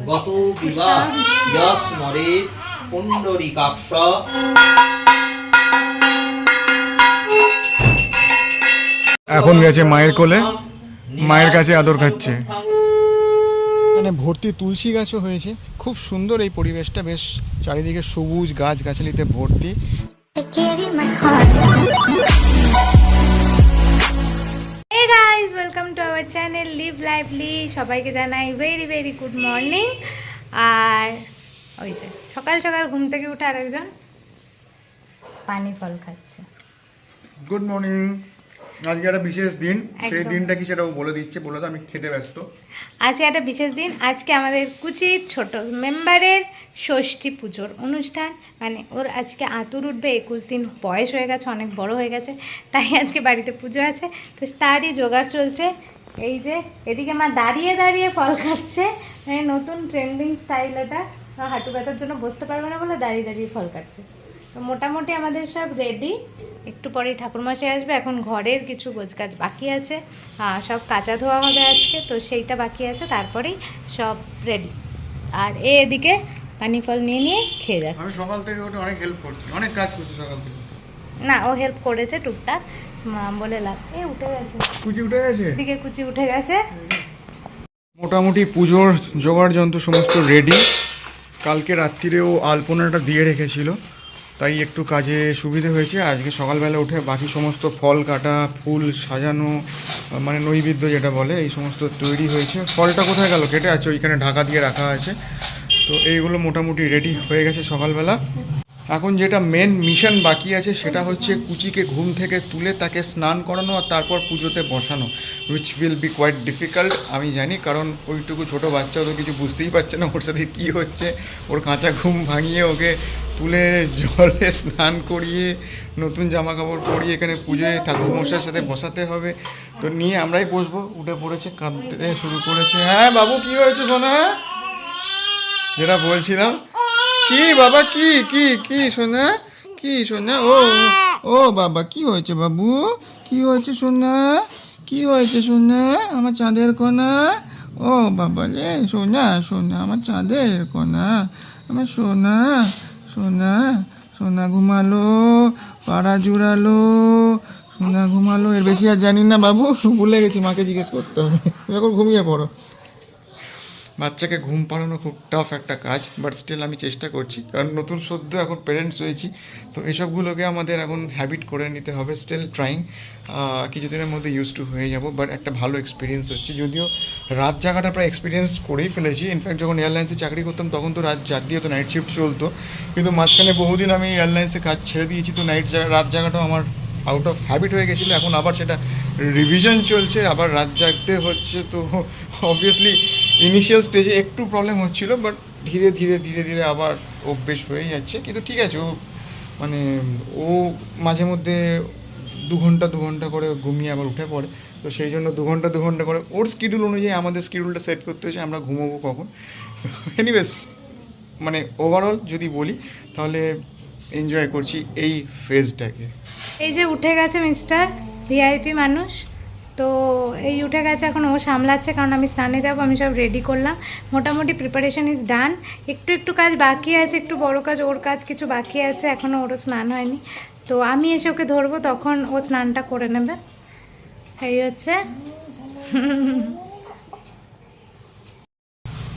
গত বিবাহ যশ মরে পুণ্ডরীকাক্ষ। এখন গেছে মায়ের কোলে, মায়ের কাছে আদর খাচ্ছে। এখানে ভর্তি তুলসী গাছও হয়েছে, খুব সুন্দর এই পরিবেশটা, বেশ চারিদিকে সবুজ গাছ গাছালিতে ভর্তি। Hey guys, welcome to our channel Live Lively. সবাইকে জানাই ভেরি ভেরি গুড মর্নিং। আর ওই যে সকাল সকাল ঘুম থেকে উঠে আরেকজন পানি ফল খাচ্ছে। Good morning. আজকে একটা বিশেষ দিন, সেই দিনটা কি সেটাও বলে দিচ্ছে, বলে তো আমি খেতে ব্যস্ত। আজকে একটা বিশেষ দিন, আজকে আমাদের কুচির ছোট মেম্বারের ষষ্ঠী পুজোর অনুষ্ঠান। মানে ওর আজকে আতুর উঠবে, 21 দিন বয়স হয়ে গেছে, অনেক বড় হয়ে গেছে, তাই আজকে বাড়িতে পুজো আছে। তো তারই জোগাড় চলছে। এই যে এদিকে মা দাঁড়িয়ে দাঁড়িয়ে ফল খাচ্ছে, মানে নতুন ট্রেন্ডিং স্টাইল এটা। হাঁটু ব্যথার জন্য বসতে পারবে না বলে দাঁড়িয়ে দাঁড়িয়ে ফল কাটছে। তো মোটামুটি আমাদের সব রেডি, একটু পরেই ঠাকুরমশাই আসবে। এখন ঘরের কিছু গোছগাছ বাকি আছে, সব কাঁচা ধোয়া হবে আজকে, তো সেইটা বাকি আছে, তারপরেই সব রেডি। আর এদিকে পানি ফল নিয়ে নিয়ে খেয়ে যাচ্ছে। আমি সকাল থেকে ওটা অনেক হেল্প করছি, অনেক কাজ করছি সকাল থেকে। না, ও হেল্প করেছে টুকটাক, মা বলে লাভ। উঠে গেছে, কুচি উঠে গেছে, এদিকে কুচি উঠে গেছে। মোটামুটি পুজোর জোগাড় যন্ত্র সমস্ত রেডি। কালকে রাত্রিরেও আলপনাটা দিয়ে রেখেছিল, তাই একটু কাজে সুবিধে হয়েছে। আজকে সকালবেলা উঠে বাকি সমস্ত ফল কাটা, ফুল সাজানো, মানে নৈবেদ্য যেটা বলে, এই সমস্ত তৈরি হয়েছে। ফলটা কোথায় গেল, কেটে আছে, ওইখানে ঢাকা দিয়ে রাখা আছে। তো এইগুলো মোটামুটি রেডি হয়ে গেছে সকালবেলা। এখন যেটা মেন মিশন বাকি আছে সেটা হচ্ছে কুচিকে ঘুম থেকে তুলে তাকে স্নান করানো আর তারপর পুজোতে বসানো, which will be quite difficult আমি জানি, কারণ ওইটুকু ছোটো বাচ্চাও তো কিছু বুঝতেই পারছে না ওর সাথে কী হচ্ছে। ওর কাঁচা ঘুম ভাঙিয়ে ওকে তুলে জলে স্নান করিয়ে নতুন জামা কাপড় পরিয়ে এখানে পুজোয় ঠাকুরমশাইয়ের সাথে বসাতে হবে। তো নিয়ে আমরাই বসবো, উঠে পড়েছে, কাঁদতে শুরু করেছে। হ্যাঁ বাবু, কী হয়েছে সোনা? যেটা বলছিলাম, কি বাবা, কি কি কি সোনা, কি সোনা? ও ও বাবা, কি হয়েছে বাবু, কি হয়েছে সোনা, কি হয়েছে সোনা? আমার চাঁদের কোনা। ও বাবা রে, সোনা সোনা, আমার চাঁদের কোনা, আমার সোনা সোনা সোনা ঘুমালো, পাড়া জুড়ালো, সোনা ঘুমালো। এর বেশি আর জানি না বাবু, ভুলে গেছি, মাকে জিজ্ঞেস করতে হবে। তুমি এখন ঘুমিয়ে পড়ো। বাচ্চাকে ঘুম পাড়ানো খুব টাফ একটা কাজ, বাট স্টিল আমি চেষ্টা করছি, কারণ নতুন সদ্য এখন পেরেন্টস হয়েছি, তো এসবগুলোকে আমাদের এখন হ্যাবিট করে নিতে হবে। স্টিল ট্রাইং, কিছুদিনের মধ্যে ইউজ টু হয়ে যাব, বাট একটা ভালো এক্সপিরিয়েন্স হচ্ছে। যদিও রাত জাগাটা প্রায় এক্সপিরিয়েন্স করেই ফেলেছি। ইনফ্যাক্ট যখন এয়ারলাইন্সে চাকরি করতাম তখন তো রাত জাগিয়ে তো নাইট শিফট চলতো, কিন্তু মাঝখানে বহুদিন আমি এয়ারলাইন্সে কাজ ছেড়ে দিয়েছি, তো রাত জাগাটাও আমার আউট অফ হ্যাবিট হয়ে গেছিলো। এখন আবার সেটা রিভিশন চলছে, আবার রাত জাগতে হচ্ছে। তো অবভিয়াসলি ইনিশিয়াল স্টেজে একটু প্রবলেম হচ্ছিলো, বাট ধীরে ধীরে ধীরে ধীরে আবার অভ্যেস হয়ে যাচ্ছে। কিন্তু ঠিক আছে, ও মাঝে মধ্যে 2 ঘন্টা করে ঘুমিয়ে আবার উঠে পড়ে। তো সেই জন্য 2 ঘন্টা করে ওর শিডিউল অনুযায়ী আমাদের শিডিউলটা সেট করতে হয়েছে, আমরা ঘুমোবো কখন। এনিওয়েজ, মানে ওভারঅল যদি বলি তাহলে এনজয় করছি এই ফেজটাকে। এই যে উঠে গেছে মিস্টার ভিআইপি মানুষ, তো এই উঠে গেছে, এখন ও সামলাচ্ছে, কারণ আমি স্নানে যাব। আমি সব রেডি করলাম, মোটামুটি প্রিপারেশন ইজ ডান। একটু কাজ বাকি আছে, একটু বড় কাজ, ওর কাজ কিছু বাকি আছে, এখনও ওরও স্নান হয়নি। তো আমি এসে ওকে ধরবো, তখন ও স্নানটা করে নেবে। এই হচ্ছে।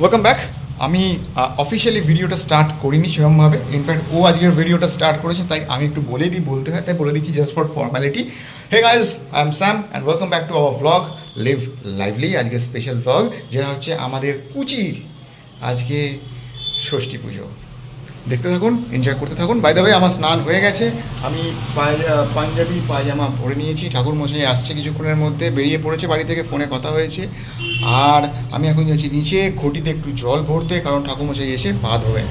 Welcome back. আমি অফিসিয়ালি ভিডিওটা স্টার্ট করিনি সেরকমভাবে, ইনফ্যাক্ট ও আজকের ভিডিওটা স্টার্ট করেছে, তাই আমি একটু বলতে হয়, তাই বলে দিচ্ছি just for formality. Hey guys, I am Sam and welcome back to our vlog live lively. আজকে স্পেশাল ভ্লগ, যেটা হচ্ছে আমাদের কুচির আজকে ষষ্ঠী পুজো। দেখতে থাকুন, এনজয় করতে থাকুন। বাই দ্য ওয়ে, আমার স্নান হয়ে গেছে, আমি পাঞ্জাবি পায়জামা পরে নিয়েছি। ঠাকুরমশাই আসছে কিছুক্ষণের মধ্যে, বেরিয়ে পড়েছে বাড়ি থেকে, ফোনে কথা হয়েছে। আর আমি এখন যাচ্ছি নিচে ঘটিতে একটু জল ভরতে, কারণ ঠাকুরমশাই এসে পা ধোবে।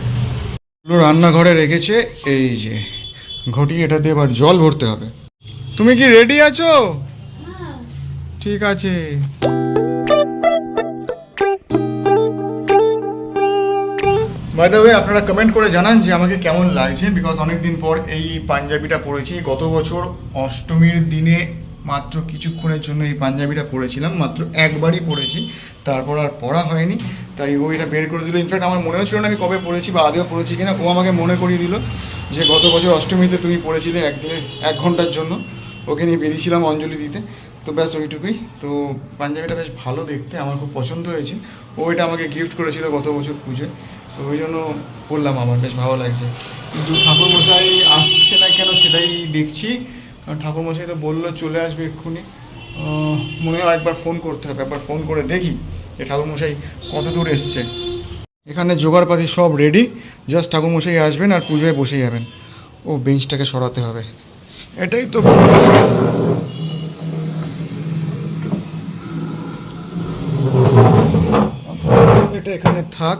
রান্নাঘরে রেখেছে এই যে ঘটি, এটা দিয়ে এবার জল ভরতে হবে। তুমি কি রেডি আছো? ঠিক আছে। বাই দ্য ওয়ে, আপনারা কমেন্ট করে জানান যে আমাকে কেমন লাগছে, বিকজ অনেক দিন পর এই পাঞ্জাবিটা পরেছি। গত বছর অষ্টমীর দিনে মাত্র কিছুক্ষণের জন্য এই পাঞ্জাবিটা পরেছিলাম, মাত্র একবারই পরেছি, তারপর আর পরা হয়নি। তাই ও এটা বের করে দিল। ইনফ্যাক্ট আমার মনেও ছিল না আমি কবে পরেছি বা আদেও পরেছি কিনা। ও আমাকে মনে করিয়ে দিল যে গত বছর অষ্টমীতে তুমি পরেছিলে একদিনে 1 ঘন্টার জন্য, ওকে নিয়ে বেরিয়েছিলাম অঞ্জলি দিতে। তো ব্যাস ওইটুকুই। তো পাঞ্জাবিটা বেশ ভালো দেখতে, আমার খুব পছন্দ হয়েছে। ও এটা আমাকে গিফট করেছিল গত বছর পুজোয়, তো ওই জন্য পরলাম, আমার বেশ ভালো লাগছে। কিন্তু ঠাকুরমশাই আসছে না কেন সেটাই দেখছি, কারণ ঠাকুরমশাই তো বললো চলে আসবে এক্ষুনি। মনে হয় একবার ফোন করতে হবে, একবার ফোন করে দেখি যে ঠাকুরমশাই কত দূর এসছে। এখানে জোগাড়পাতি সব রেডি, জাস্ট ঠাকুরমশাই আসবেন আর পুজোয় বসে যাবেন। ও বেঞ্চটাকে সরাতে হবে, এটাই তো। এটা এখানে থাক।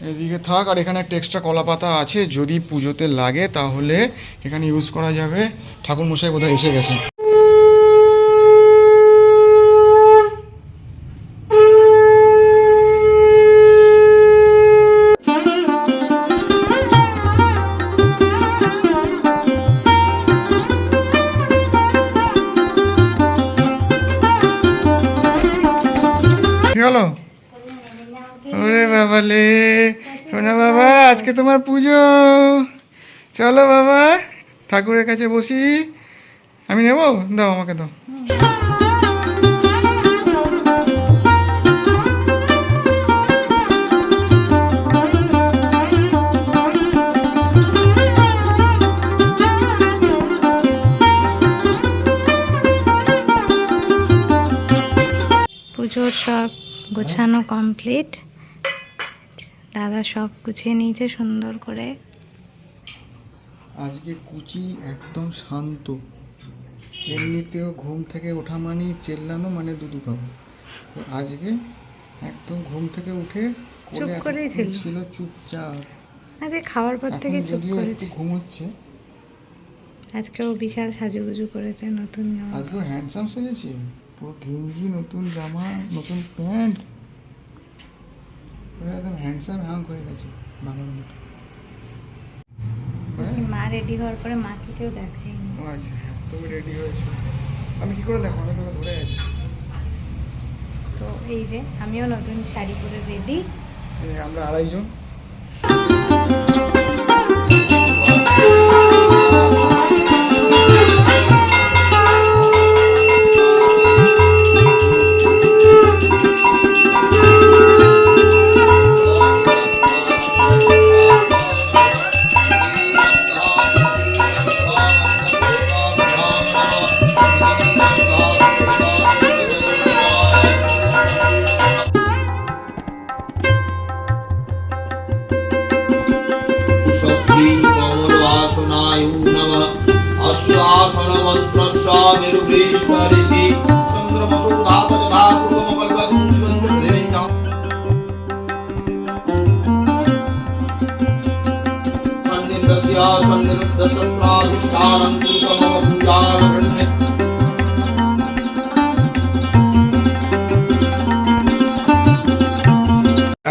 এদিকে থাক, আর এখানে একটা এক্সট্রা কলা পাতা আছে, যদি পুজোতে লাগে তাহলে এখানে ইউজ করা যাবে। ঠাকুরমশাই বোধহয় এসে গেছে। কি হলো? ওরে বাবা লে, শোনা বাবা, আজকে তোমার পুজো। চলো বাবা ঠাকুরের কাছে বসি। আমি নেব, দাও আমাকে দাও। পুজোর সব গোছানো কমপ্লিট, দাদা সব গুছিয়ে নিয়েছে সুন্দর করে। আজকে কুচি একদম শান্ত, এমনিতেও ঘুম থেকে ওঠা মানেই চেল্লানো মানে দুধু খাবো। তো আজকে একদম ঘুম থেকে উঠে চুপ করেই ছিল, চুপচাপ। আজকে খাওয়ার পর থেকে চুপ করেছে। ঘুমোচ্ছে। আজকেও বিশাল সাজুগুজু করেছে, নতুন জামা। আজকেও হ্যান্ডসাম সেজেছে, পুরো গেঞ্জি, নতুন জামা, নতুন প্যান্ট, একদম হ্যান্ডসাম হ্যাং হয়ে গেছে বাবার মতো। মা রেডি হওয়ার পরে মাকে কেউ দেখায়নি। ও আচ্ছা, তুমি রেডি হয়েছো, আমি কি করে দেখো? আমি তোকে ধরে আছি। তো এই যে আমিও নতুন শাড়ি পরে রেডি। আমরা 2.5 জন।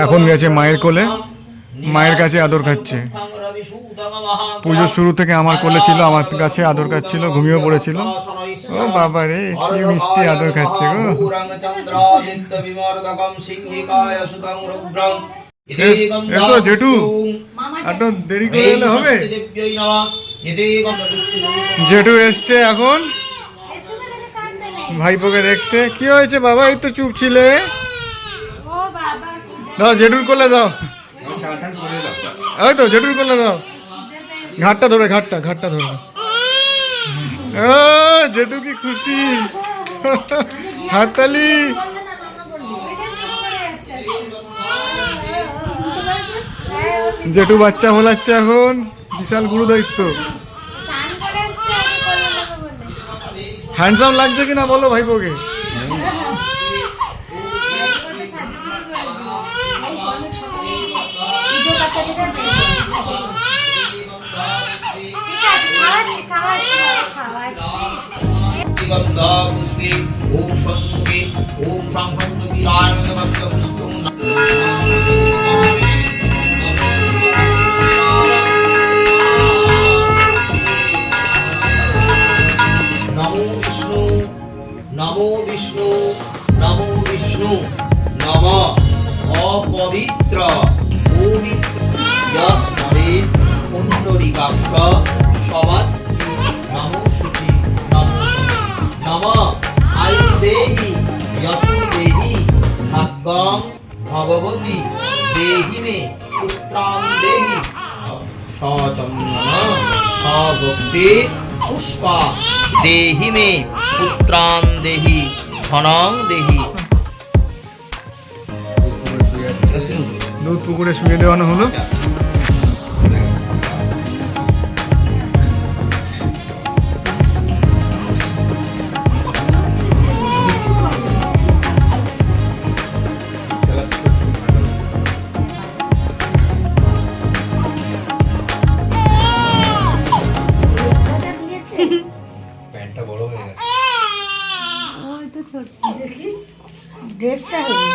এখন গেছে মায়ের কোলে, মায়ের কাছে আদর খাচ্ছে। পুজোর শুরু থেকে আমার কোলে ছিল, আমার কাছে আদর খাচ্ছিল, ঘুমিয়েও পড়েছিল। ও বাবা রে, কি মিষ্টি আদর খাচ্ছে গো। এসো জেঠু, একটু দেরি করে এলে হবে। জেঠু এসছে এখন ভাইপোকে দেখতে। কি হয়েছে বাবা, এই তো চুপ ছিলে। দাও জেঠুর কোলে দাও, ওই তো জেঠুর কোলে দাও। ঘাটটা ধরে, ঘাটটা ধরে। ও জেঠু কি খুশি, হাততালি। জেঠু বাচ্চা ভোলাচ্ছে এখন, বিশাল গুরু দায়িত্ব। হ্যান্ডসাম লাগছে কিনা বলো ভাইপোকে। ওম সন্মুখে ওম সংহন্ত নমো বিষ্ণু নমো বিষ্ণু নম অপবিত্র পবিত্র যস্মরে পুণ্ডরীকাক্ষ সবাত নমো শুচি নম আয়ুর্দেহি যশোদেহি ভাগ্যং ভগবতী দেহি মে পুত্রাং দেহি সচন্দন সভক্তি পুষ্পা দেহি মে পুত্রাং দেহি ধনং দেহি। দুধ পুকুরে শুয়ে দেওয়ানো হলো। প্যান্টটা বড় হয়ে গেছে। ওই তো ছোট দেখি ড্রেসটা হেভি।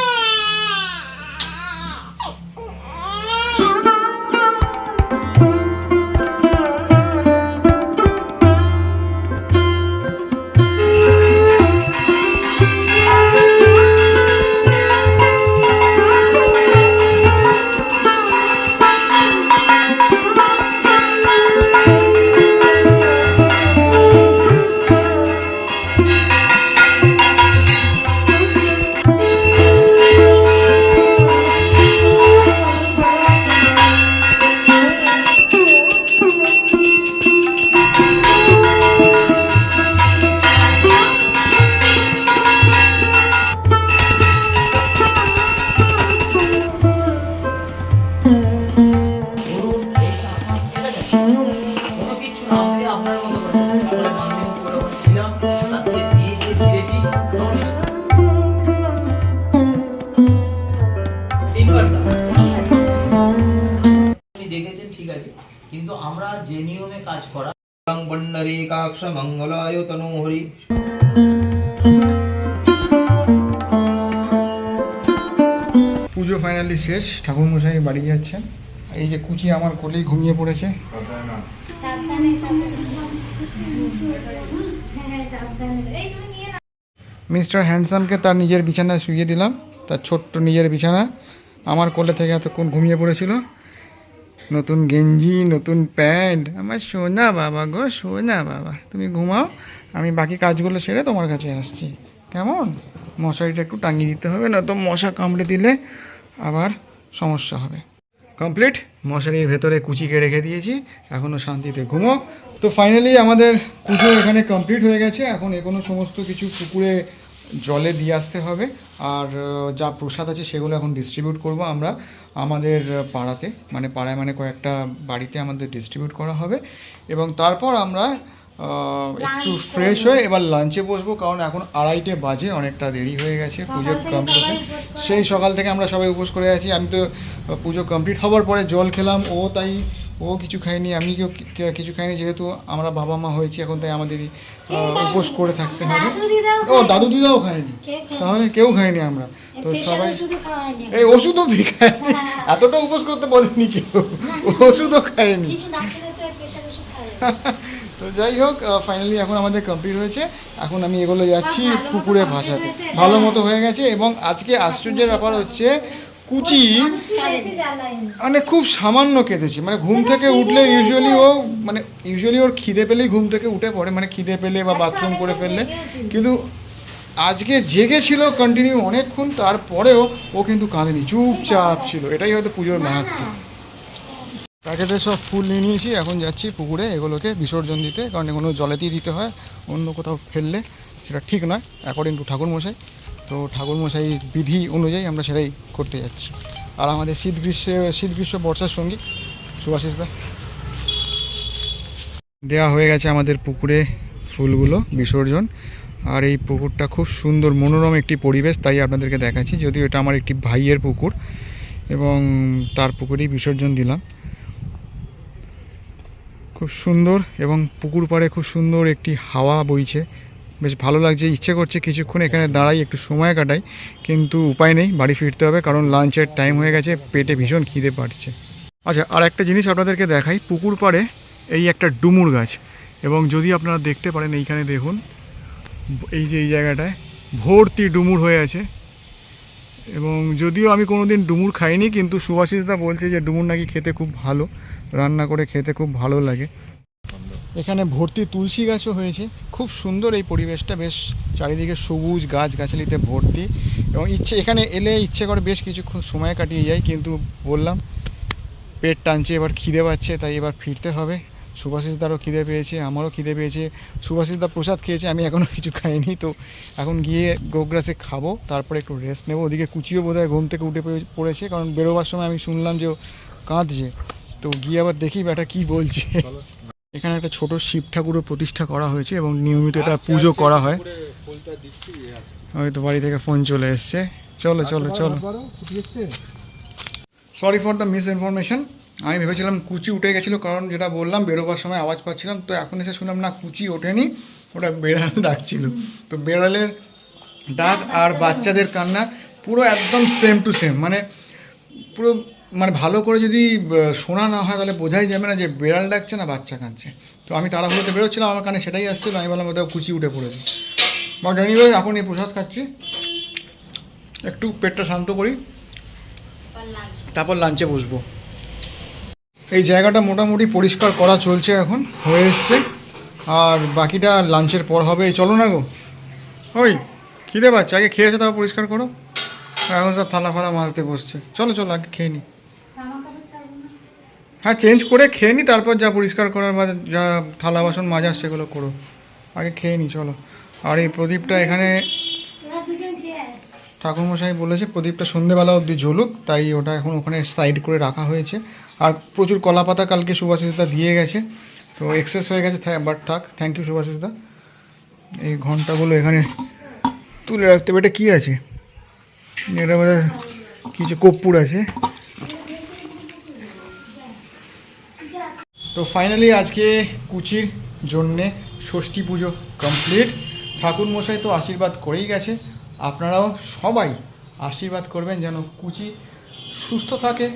কোনো কিছু না হলে আপনার মতো করে তাহলে মন্দির করে হচ্ছিলাম তাতে দিয়ে দিয়ে ফিরেছি আপনি দেখেছেন ঠিক আছে, কিন্তু আমরা যে নিয়মে কাজ করা বন্ডরে কাক্ষ মঙ্গলায় তনু হরি। পুজো ফাইনালি শেষ, ঠাকুরমশাই বাড়ি যাচ্ছেন। এই যে কুচি আমার কোলেই ঘুমিয়ে পড়েছে। মিস্টার হ্যান্ডসামকে তার নিজের বিছানায় শুইয়ে দিলাম, তার ছোট্ট নিজের বিছানা। আমার কোলে থেকে এতক্ষণ ঘুমিয়ে পড়েছিল। নতুন গেঞ্জি, নতুন প্যান্ট, আমার সোনা বাবা গো, সোনা বাবা। তুমি ঘুমাও, আমি বাকি কাজগুলো সেরে তোমার কাছে আসছি, কেমন? মশারিটা একটু টাঙিয়ে দিতে হবে, না তো মশা কামড়ে দিলে আবার সমস্যা হবে। কমপ্লিট, মশারির ভেতরে কুচিকে রেখে দিয়েছি, এখনও শান্তিতে ঘুমো। তো ফাইনালি আমাদের পুজো এখানে কমপ্লিট হয়ে গেছে। এখন এখনো সমস্ত কিছু পুকুরে জলে দিয়ে আসতে হবে, আর যা প্রসাদ আছে সেগুলো এখন ডিস্ট্রিবিউট করব আমরা আমাদের পাড়াতে, মানে পাড়ায় মানে কয়েকটা বাড়িতে আমাদের ডিস্ট্রিবিউট করা হবে। এবং তারপর আমরা একটু ফ্রেশ হয়ে এবার লাঞ্চে বসবো, কারণ এখন 2:30 বাজে, অনেকটা দেরি হয়ে গেছে পুজো কমপ্লিট হতে। সেই সকাল থেকে আমরা সবাই উপোস করে আছি। আমি তো পুজো কমপ্লিট হওয়ার পরে জল খেলাম, ও কিছু খায়নি, আমি কিছু খাইনি, যেহেতু আমরা বাবা মা হয়েছি এখন, তাই আমাদেরই উপোস করে থাকতে হবে। ও দাদু দিদাও খায়নি, তাহলে কেউ খায়নি আমরা তো সবাই। এই ওষুধ অবধি খায়, এতটা উপোস করতে বলেনি কেউ, ওষুধও খায়নি। তো যাই হোক, ফাইনালি এখন আমাদের কমপ্লিট হয়েছে। এখন আমি এগুলো যাচ্ছি পুকুরে ভাসাতে, ভালো মতো হয়ে গেছে। এবং আজকে আশ্চর্যের ব্যাপার হচ্ছে, কুচি মানে খুব সামান্য কেঁদেছে, মানে ঘুম থেকে উঠলে ইউজুয়ালি ওর খিদে পেলেই ঘুম থেকে উঠে পড়ে, মানে খিদে পেলে বা বাথরুম করে ফেললে। কিন্তু আজকে জেগেছিল কন্টিনিউ অনেকক্ষণ, তারপরেও ও কিন্তু কাঁদেনি, চুপচাপ ছিল। এটাই হয়তো পুজোর মাহাত্ম্য। প্যাকেটে সব ফুল নিয়ে নিয়েছি, এখন যাচ্ছি পুকুরে এগুলোকে বিসর্জন দিতে, কারণ এগুলো জলেতেই দিতে হয়, অন্য কোথাও ফেললে সেটা ঠিক নয় অ্যাকর্ডিং টু ঠাকুরমশাই। তো ঠাকুরমশাই বিধি অনুযায়ী আমরা সেটাই করতে যাচ্ছি। আর আমাদের শীত গ্রীষ্ম বর্ষার সঙ্গী সুভাষিসদা দেওয়া হয়ে গেছে আমাদের পুকুরে ফুলগুলো বিসর্জন। আর এই পুকুরটা খুব সুন্দর মনোরম একটি পরিবেশ, তাই আপনাদেরকে দেখাচ্ছি। যদিও এটা আমার একটি ভাইয়ের পুকুর এবং তার পুকুরেই বিসর্জন দিলাম। খুব সুন্দর, এবং পুকুর পাড়ে খুব সুন্দর একটি হাওয়া বইছে, বেশ ভালো লাগছে। ইচ্ছে করছে কিছুক্ষণ এখানে দাঁড়াই, একটু সময় কাটাই, কিন্তু উপায় নেই, বাড়ি ফিরতে হবে, কারণ লাঞ্চের টাইম হয়ে গেছে, পেটে ভীষণ খিদে পাচ্ছে। আচ্ছা, আর একটা জিনিস আপনাদেরকে দেখাই, পুকুর পাড়ে এই একটা ডুমুর গাছ, এবং যদি আপনারা দেখতে পারেন এইখানে দেখুন এই যে এই জায়গাটায় ভর্তি ডুমুর হয়ে আছে। এবং যদিও আমি কোনো দিন ডুমুর খাইনি, কিন্তু সুভাষিসদা বলছে যে ডুমুর নাকি খেতে খুব ভালো, রান্না করে খেতে খুব ভালো লাগে। এখানে ভর্তি তুলসী গাছও হয়েছে, খুব সুন্দর এই পরিবেশটা, বেশ চারিদিকে সবুজ গাছগাছালিতে ভর্তি। এবং এখানে এলে ইচ্ছে করে বেশ কিছুক্ষণ সময় কাটিয়ে যায়, কিন্তু বললাম পেট টানছে, এবার খিদে পাচ্ছে, তাই এবার ফিরতে হবে। সুভাষিসদারও খিদে পেয়েছে, আমারও খিদে পেয়েছে। সুভাষিসদা প্রসাদ খেয়েছে, আমি এখনও কিছু খাইনি। তো এখন গিয়ে গোগ্রাসে খাবো, তারপরে একটু রেস্ট নেবো। ওদিকে কুচিও বোধহয় ঘুম থেকে উঠে পড়েছে, কারণ বেরোবার সময় আমি শুনলাম যে ও কাঁদছে। তো গিয়ে আবার দেখি ব্যাটা কী বলছে। এখানে একটা ছোট শিব ঠাকুরও প্রতিষ্ঠা করা হয়েছে এবং নিয়মিত এটা পুজো করা হয়। হয়তো বাড়ি থেকে ফোন চলে এসছে। চলো চলো চলো। Sorry for the miss information. আমি ভেবেছিলাম কুচি উঠে গেছিলো, কারণ যেটা বললাম বেরোবার সময় আওয়াজ পাচ্ছিলাম। তো এখন এসে শুনলাম না, কুচি ওঠেনি, ওটা বেড়াল ডাকছিল। তো বেড়ালের ডাক আর বাচ্চাদের কান্না পুরো একদম সেম টু সেম, মানে পুরো মানে ভালো করে যদি শোনা না হয় তাহলে বোঝাই যাবে না যে বেড়াল ডাকছে না বাচ্চা কাঁদছে। তো আমি তাড়াহুড়োতে বেরোচ্ছিলাম, আমার কানে সেটাই আসছিলো। আমি বললাম ওদের কুচি উঠে পড়েছে। বা জানিয়ে এখন এই প্রসাদ খাচ্ছি, একটু পেটটা শান্ত করি, তারপর লাঞ্চে বসবো। এই জায়গাটা মোটামুটি পরিষ্কার করা চলছে, এখন হয়ে এসছে, আর বাকিটা লাঞ্চের পর হবে। চলো না গো, ওই খিদে পাচ্ছে, আগে খেয়েছে তারপর পরিষ্কার করো। এখন সব থালা ফালা মাজতে বসছে। চলো চলো আগে খেয়ে নি। হ্যাঁ চেঞ্জ করে খেয়ে নি, তারপর যা পরিষ্কার করার বা যা থালা বাসন মাজার সেগুলো করো, আগে খেয়ে নি চলো। আর এই প্রদীপটা এখানে ঠাকুরমশাই বলেছে প্রদীপটা সন্ধ্যেবেলা অবধি জ্বলুক, তাই ওটা এখন ওখানে সাইড করে রাখা হয়েছে। আর প্রচুর কলা পাতা কালকে সুভাষিসদা দিয়ে গেছে, তো এক্সেস হয়ে গেছে, বাট থাক। থ্যাংক ইউ সুভাষিসদা। এই ঘন্টাগুলো এখানে তুলে রাখতে হবে। এটা কী আছে? এটা বোধ হয় কিছু কর্পূর আছে। তো ফাইনালি আজকে কুচির জন্যে ষষ্ঠী পুজো কমপ্লিট। ঠাকুরমশাই তো আশীর্বাদ করেই গেছে, আপনারাও সবাই আশীর্বাদ করবেন যেন কুচি সুস্থ থাকে,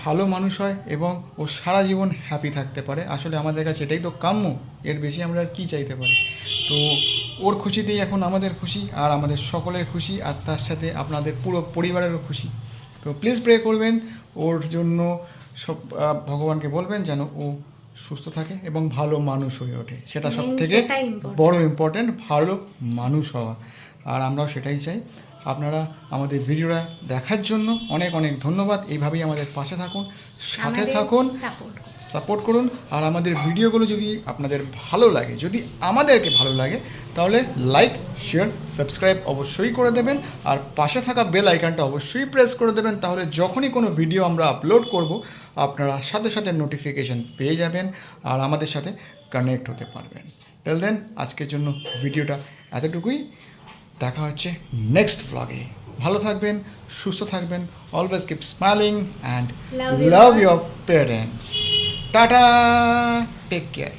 ভালো মানুষ হয় এবং ও সারা জীবন হ্যাপি থাকতে পারে। আসলে আমাদের কাছে এটাই তো কাম্য, এর বেশি আমরা কী চাইতে পারি। তো ওর খুশিতেই এখন আমাদের খুশি, আর আমাদের সকলের খুশি, আর তার সাথে আপনাদের পুরো পরিবারেরও খুশি। তো প্লিজ প্রে করবেন ওর জন্য, সব ভগবানকে বলবেন যেন ও সুস্থ থাকে এবং ভালো মানুষ হয়ে ওঠে। সেটা সব থেকে বড় ইম্পর্ট্যান্ট, ভালো মানুষ হওয়া। আর আমরাও সেটাই চাই। আপনারা আমাদের ভিডিওটা দেখার জন্য অনেক অনেক ধন্যবাদ। এইভাবেই আমাদের পাশে থাকুন, সাথে থাকুন, সাপোর্ট করুন। আর আমাদের ভিডিওগুলো যদি আপনাদের ভালো লাগে, যদি আমাদেরকে ভালো লাগে, তাহলে লাইক, শেয়ার, সাবস্ক্রাইব অবশ্যই করে দেবেন। আর পাশে থাকা বেল আইকনটা অবশ্যই প্রেস করে দেবেন, তাহলে যখনই কোনো ভিডিও আমরা আপলোড করব আপনারা সাথে সাথে নোটিফিকেশান পেয়ে যাবেন আর আমাদের সাথে কানেক্ট হতে পারবেন। টিল দেন আজকের জন্য ভিডিওটা এতটুকুই। দেখা হচ্ছে নেক্সট ব্লগে। ভালো থাকবেন, সুস্থ থাকবেন, always keep smiling and love your parents. Tata, take care.